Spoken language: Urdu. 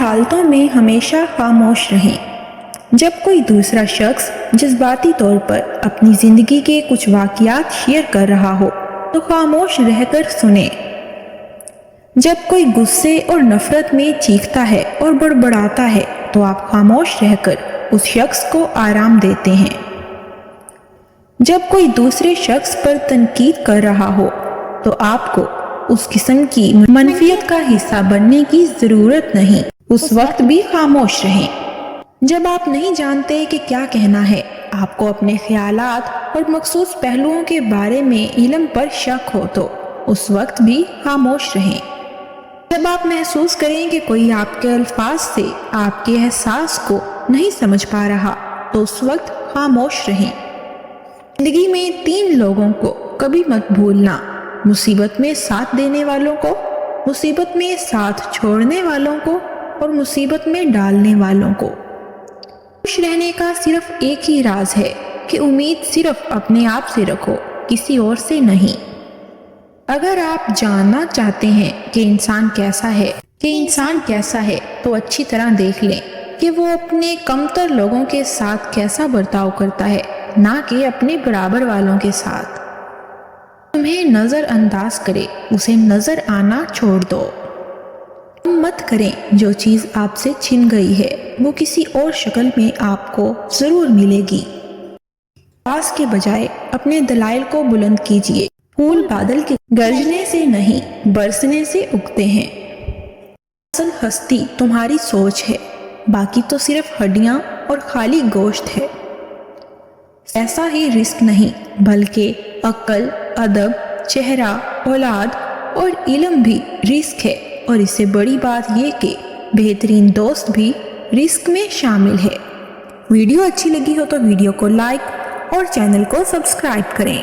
حالتوں میں ہمیشہ خاموش رہیں۔ جب کوئی دوسرا شخص جذباتی طور پر اپنی زندگی کے کچھ واقعات شیئر کر رہا ہو تو خاموش رہ کر سنیں۔ جب کوئی غصے اور نفرت میں چیختا ہے اور بڑبڑاتا ہے تو آپ خاموش رہ کر اس شخص کو آرام دیتے ہیں۔ جب کوئی دوسرے شخص پر تنقید کر رہا ہو تو آپ کو اس قسم کی منفیت کا حصہ بننے کی ضرورت نہیں، اس وقت بھی خاموش رہیں۔ جب آپ نہیں جانتے کہ کیا کہنا ہے، آپ کو اپنے خیالات اور مخصوص پہلوؤں کے بارے میں علم پر شک ہو تو اس وقت بھی خاموش رہیں۔ جب آپ محسوس کریں کہ کوئی آپ کے الفاظ سے آپ کے احساس کو نہیں سمجھ پا رہا تو اس وقت خاموش رہیں۔ زندگی میں 3 لوگوں کو کبھی مت بھولنا: مصیبت میں ساتھ دینے والوں کو، مصیبت میں ساتھ چھوڑنے والوں کو اور مصیبت میں ڈالنے والوں کو۔ خوش رہنے کا صرف ایک ہی راز ہے کہ امید صرف اپنے آپ سے رکھو، کسی اور سے نہیں۔ اگر آپ جاننا چاہتے ہیں کہ انسان کیسا ہے تو اچھی طرح دیکھ لیں کہ وہ اپنے کمتر لوگوں کے ساتھ کیسا برتاؤ کرتا ہے، نہ کہ اپنے برابر والوں کے ساتھ۔ تمہیں نظر انداز کرے اسے نظر آنا چھوڑ دو۔ مت کریں جو چیز آپ سے چھن گئی ہے وہ کسی اور شکل میں آپ کو ضرور ملے گی۔ آواز کے بجائے اپنے دلائل کو بلند کیجیے۔ پھول بادل کے گرجنے سے نہیں برسنے سے اگتے ہیں۔ اصل ہستی تمہاری سوچ ہے، باقی تو صرف ہڈیاں اور خالی گوشت ہے۔ ایسا ہی رزق نہیں بلکہ عقل، ادب، چہرہ، اولاد اور علم بھی رزق ہے، اور اس سے بڑی بات یہ کہ بہترین دوست بھی رزق میں شامل ہے۔ ویڈیو اچھی لگی ہو تو ویڈیو کو لائک اور چینل کو سبسکرائب کریں۔